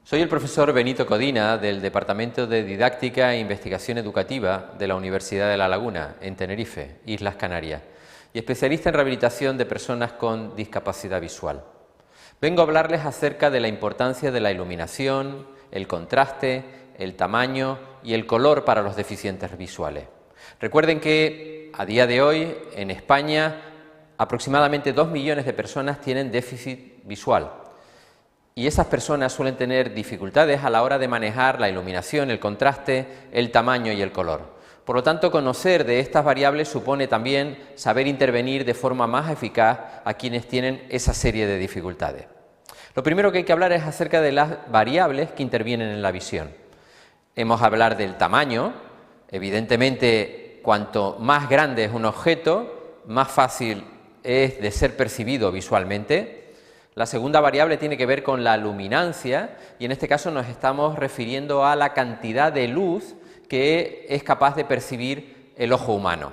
Soy el profesor Benito Codina del Departamento de Didáctica e Investigación Educativa de la Universidad de La Laguna, en Tenerife, Islas Canarias, y especialista en rehabilitación de personas con discapacidad visual. Vengo a hablarles acerca de la importancia de la iluminación, el contraste, el tamaño y el color para los deficientes visuales. Recuerden que a día de hoy en España aproximadamente 2 millones de personas tienen déficit visual. Y esas personas suelen tener dificultades a la hora de manejar la iluminación, el contraste, el tamaño y el color. Por lo tanto, conocer de estas variables supone también saber intervenir de forma más eficaz a quienes tienen esa serie de dificultades. Lo primero que hay que hablar es acerca de las variables que intervienen en la visión. Hemos de hablar del tamaño. Evidentemente, cuanto más grande es un objeto, más fácil es de ser percibido visualmente. La segunda variable tiene que ver con la luminancia y en este caso nos estamos refiriendo a la cantidad de luz que es capaz de percibir el ojo humano.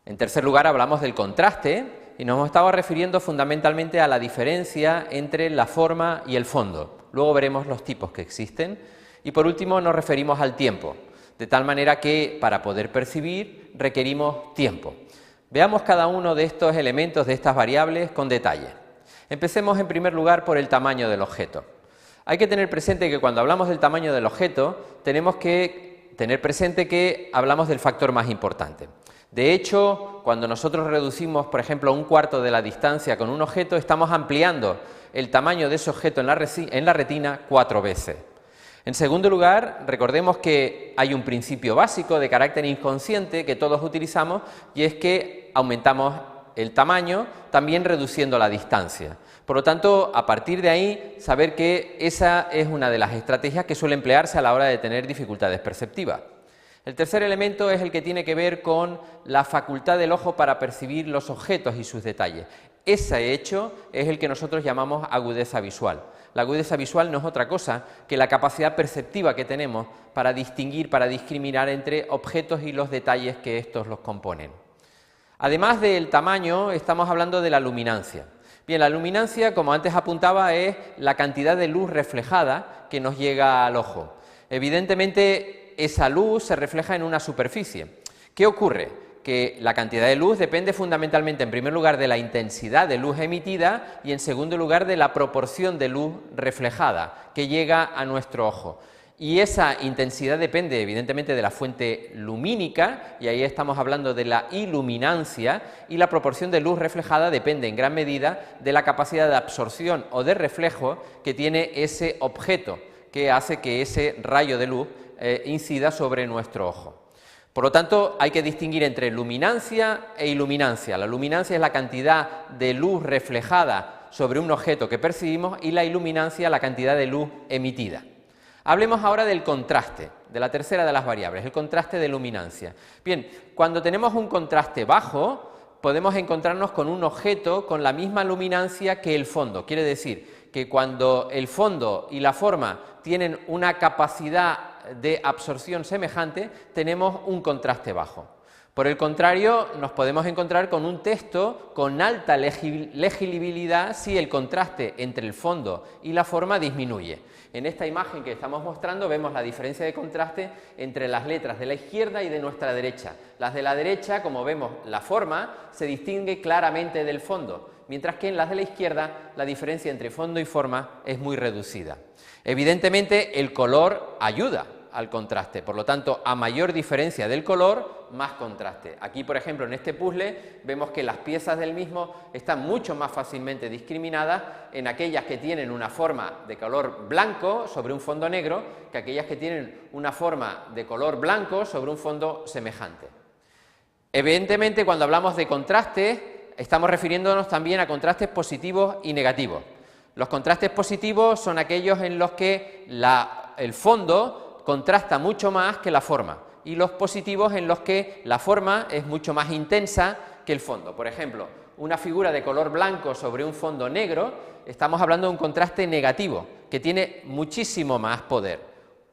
En tercer lugar hablamos del contraste y nos hemos estado refiriendo fundamentalmente a la diferencia entre la forma y el fondo. Luego veremos los tipos que existen y por último nos referimos al tiempo, de tal manera que para poder percibir requerimos tiempo. Veamos cada uno de estos elementos, de estas variables con detalle. Empecemos en primer lugar por el tamaño del objeto. Hay que tener presente que cuando hablamos del tamaño del objeto tenemos que tener presente que hablamos del factor más importante. De hecho, cuando nosotros reducimos, por ejemplo, un cuarto de la distancia con un objeto, estamos ampliando el tamaño de ese objeto en la retina 4 veces. En segundo lugar, recordemos que hay un principio básico de carácter inconsciente que todos utilizamos y es que aumentamos el tamaño, también reduciendo la distancia. Por lo tanto, a partir de ahí, saber que esa es una de las estrategias que suele emplearse a la hora de tener dificultades perceptivas. El tercer elemento es el que tiene que ver con la facultad del ojo para percibir los objetos y sus detalles. Ese hecho es el que nosotros llamamos agudeza visual. La agudeza visual no es otra cosa que la capacidad perceptiva que tenemos para distinguir, para discriminar entre objetos y los detalles que estos los componen. Además del tamaño, estamos hablando de la luminancia. Bien, la luminancia, como antes apuntaba, es la cantidad de luz reflejada que nos llega al ojo. Evidentemente, esa luz se refleja en una superficie. ¿Qué ocurre? Que la cantidad de luz depende fundamentalmente, en primer lugar, de la intensidad de luz emitida y, en segundo lugar, de la proporción de luz reflejada que llega a nuestro ojo. Y esa intensidad depende evidentemente de la fuente lumínica, y ahí estamos hablando de la iluminancia, y la proporción de luz reflejada depende en gran medida de la capacidad de absorción o de reflejo que tiene ese objeto, que hace que ese rayo de luz incida sobre nuestro ojo. Por lo tanto, hay que distinguir entre luminancia e iluminancia. La luminancia es la cantidad de luz reflejada sobre un objeto que percibimos y la iluminancia la cantidad de luz emitida. Hablemos ahora del contraste, de la tercera de las variables, el contraste de luminancia. Bien, cuando tenemos un contraste bajo, podemos encontrarnos con un objeto con la misma luminancia que el fondo. Quiere decir que cuando el fondo y la forma tienen una capacidad de absorción semejante, tenemos un contraste bajo. Por el contrario, nos podemos encontrar con un texto con alta legibilidad si el contraste entre el fondo y la forma disminuye. En esta imagen que estamos mostrando vemos la diferencia de contraste entre las letras de la izquierda y de nuestra derecha. Las de la derecha, como vemos, la forma se distingue claramente del fondo, mientras que en las de la izquierda la diferencia entre fondo y forma es muy reducida. Evidentemente, el color ayuda al contraste, por lo tanto, a mayor diferencia del color, más contraste. Aquí, por ejemplo, en este puzzle, vemos que las piezas del mismo están mucho más fácilmente discriminadas en aquellas que tienen una forma de color blanco sobre un fondo negro, que aquellas que tienen una forma de color blanco sobre un fondo semejante. Evidentemente, cuando hablamos de contraste, estamos refiriéndonos también a contrastes positivos y negativos. Los contrastes positivos son aquellos en los que el fondo contrasta mucho más que la forma, y los positivos en los que la forma es mucho más intensa que el fondo. Por ejemplo, una figura de color blanco sobre un fondo negro, estamos hablando de un contraste negativo, que tiene muchísimo más poder.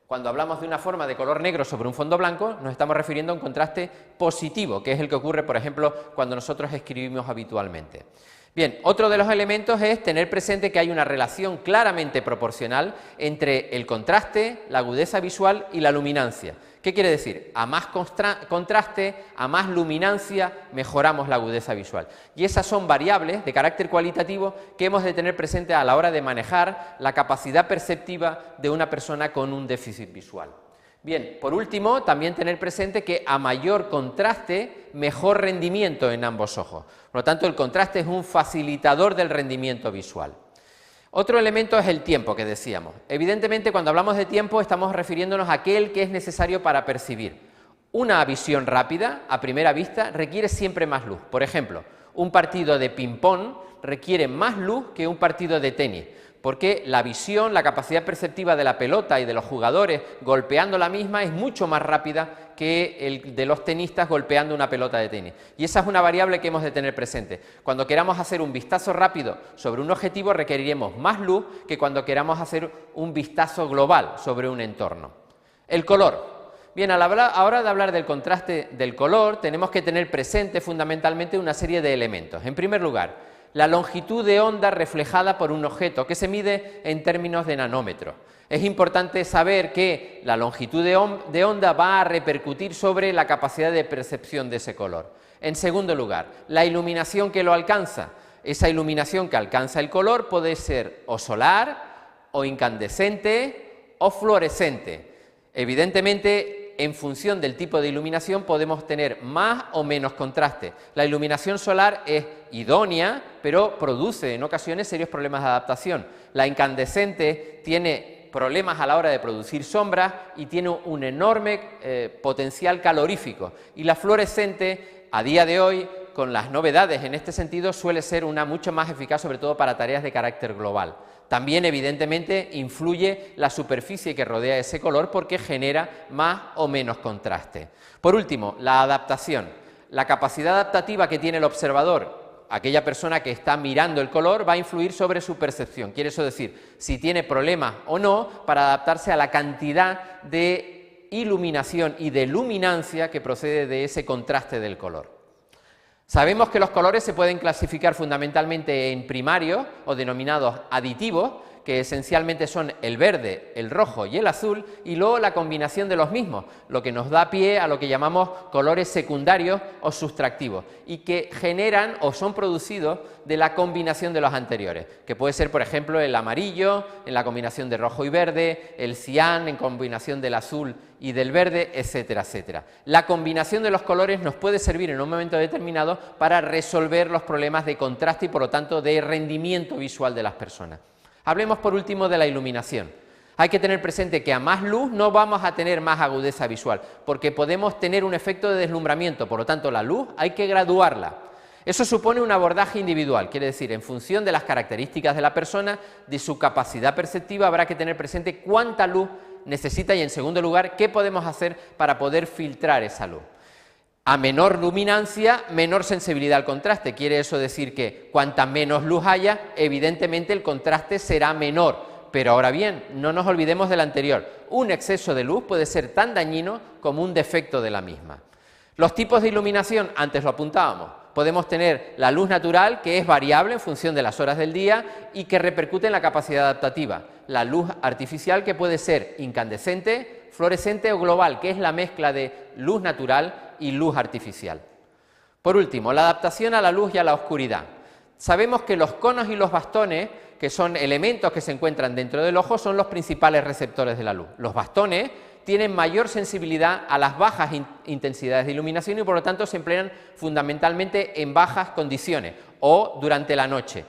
Cuando hablamos de una forma de color negro sobre un fondo blanco, nos estamos refiriendo a un contraste positivo, que es el que ocurre, por ejemplo, cuando nosotros escribimos habitualmente. Bien, otro de los elementos es tener presente que hay una relación claramente proporcional entre el contraste, la agudeza visual y la luminancia. ¿Qué quiere decir? A más contraste, a más luminancia, mejoramos la agudeza visual. Y esas son variables de carácter cualitativo que hemos de tener presente a la hora de manejar la capacidad perceptiva de una persona con un déficit visual. Bien, por último, también tener presente que a mayor contraste, mejor rendimiento en ambos ojos. Por lo tanto, el contraste es un facilitador del rendimiento visual. Otro elemento es el tiempo que decíamos. Evidentemente, cuando hablamos de tiempo, estamos refiriéndonos a aquel que es necesario para percibir. Una visión rápida, a primera vista, requiere siempre más luz. Por ejemplo, un partido de ping-pong requiere más luz que un partido de tenis, porque la visión, la capacidad perceptiva de la pelota y de los jugadores golpeando la misma es mucho más rápida que el de los tenistas golpeando una pelota de tenis. Y esa es una variable que hemos de tener presente. Cuando queramos hacer un vistazo rápido sobre un objetivo requeriremos más luz que cuando queramos hacer un vistazo global sobre un entorno. El color. Bien, a la hora de hablar del contraste del color tenemos que tener presente fundamentalmente una serie de elementos. En primer lugar, la longitud de onda reflejada por un objeto, que se mide en términos de nanómetros. Es importante saber que la longitud de onda va a repercutir sobre la capacidad de percepción de ese color. En segundo lugar, la iluminación que lo alcanza. Esa iluminación que alcanza el color puede ser o solar, o incandescente, o fluorescente. Evidentemente, en función del tipo de iluminación podemos tener más o menos contraste. La iluminación solar es idónea, pero produce en ocasiones serios problemas de adaptación. La incandescente tiene problemas a la hora de producir sombras y tiene un enorme potencial calorífico. Y la fluorescente, a día de hoy, con las novedades en este sentido, suele ser una mucho más eficaz, sobre todo para tareas de carácter global. También, evidentemente, influye la superficie que rodea ese color porque genera más o menos contraste. Por último, la adaptación. La capacidad adaptativa que tiene el observador, aquella persona que está mirando el color, va a influir sobre su percepción. Quiere eso decir, si tiene problemas o no para adaptarse a la cantidad de iluminación y de luminancia que procede de ese contraste del color. Sabemos que los colores se pueden clasificar fundamentalmente en primarios o denominados aditivos, que esencialmente son el verde, el rojo y el azul, y luego la combinación de los mismos, lo que nos da pie a lo que llamamos colores secundarios o sustractivos, y que generan o son producidos de la combinación de los anteriores, que puede ser, por ejemplo, el amarillo en la combinación de rojo y verde, el cian en combinación del azul y del verde, etcétera, etcétera. La combinación de los colores nos puede servir en un momento determinado para resolver los problemas de contraste y, por lo tanto, de rendimiento visual de las personas. Hablemos por último de la iluminación. Hay que tener presente que a más luz no vamos a tener más agudeza visual, porque podemos tener un efecto de deslumbramiento, por lo tanto la luz hay que graduarla. Eso supone un abordaje individual, quiere decir, en función de las características de la persona, de su capacidad perceptiva, habrá que tener presente cuánta luz necesita y, en segundo lugar, qué podemos hacer para poder filtrar esa luz. A menor luminancia, menor sensibilidad al contraste. Quiere eso decir que cuanta menos luz haya, evidentemente el contraste será menor. Pero ahora bien, no nos olvidemos del anterior. Un exceso de luz puede ser tan dañino como un defecto de la misma. Los tipos de iluminación, antes lo apuntábamos. Podemos tener la luz natural, que es variable en función de las horas del día y que repercute en la capacidad adaptativa. La luz artificial, que puede ser incandescente, fluorescente o global, que es la mezcla de luz natural y luz artificial. Por último, la adaptación a la luz y a la oscuridad. Sabemos que los conos y los bastones, que son elementos que se encuentran dentro del ojo, son los principales receptores de la luz. Los bastones tienen mayor sensibilidad a las bajas intensidades de iluminación y, por lo tanto, se emplean fundamentalmente en bajas condiciones o durante la noche.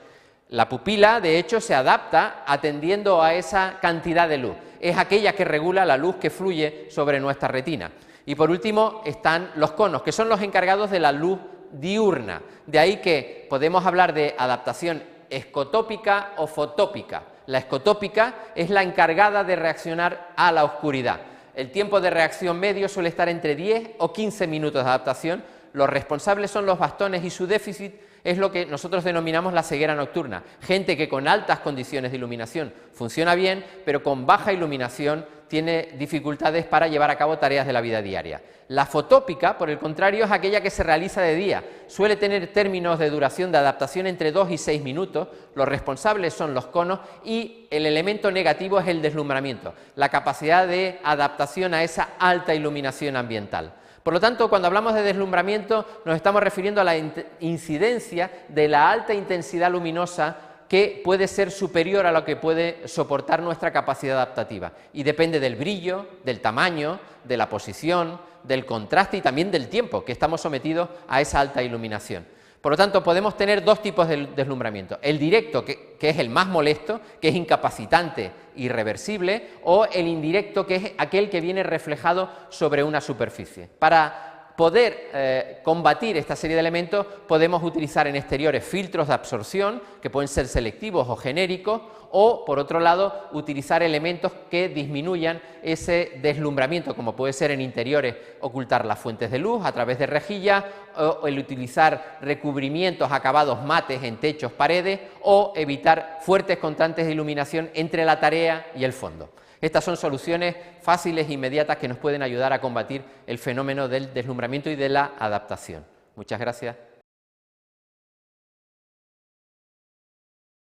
La pupila, de hecho, se adapta atendiendo a esa cantidad de luz. Es aquella que regula la luz que fluye sobre nuestra retina. Y por último están los conos, que son los encargados de la luz diurna. De ahí que podemos hablar de adaptación escotópica o fotópica. La escotópica es la encargada de reaccionar a la oscuridad. El tiempo de reacción medio suele estar entre 10 o 15 minutos de adaptación. Los responsables son los bastones y su déficit es lo que nosotros denominamos la ceguera nocturna. Gente que con altas condiciones de iluminación funciona bien, pero con baja iluminación tiene dificultades para llevar a cabo tareas de la vida diaria. La fotópica, por el contrario, es aquella que se realiza de día. Suele tener términos de duración de adaptación entre 2 y 6 minutos. Los responsables son los conos y el elemento negativo es el deslumbramiento, la capacidad de adaptación a esa alta iluminación ambiental. Por lo tanto, cuando hablamos de deslumbramiento nos estamos refiriendo a la incidencia de la alta intensidad luminosa que puede ser superior a lo que puede soportar nuestra capacidad adaptativa y depende del brillo, del tamaño, de la posición, del contraste y también del tiempo que estamos sometidos a esa alta iluminación. Por lo tanto, podemos tener dos tipos de deslumbramiento: el directo, que es el más molesto, que es incapacitante, irreversible, o el indirecto, que es aquel que viene reflejado sobre una superficie. Para poder combatir esta serie de elementos podemos utilizar en exteriores filtros de absorción que pueden ser selectivos o genéricos, o por otro lado utilizar elementos que disminuyan ese deslumbramiento, como puede ser en interiores ocultar las fuentes de luz a través de rejillas, o el utilizar recubrimientos acabados mates en techos, paredes, o evitar fuertes contrastes de iluminación entre la tarea y el fondo. Estas son soluciones fáciles e inmediatas que nos pueden ayudar a combatir el fenómeno del deslumbramiento y de la adaptación. Muchas gracias.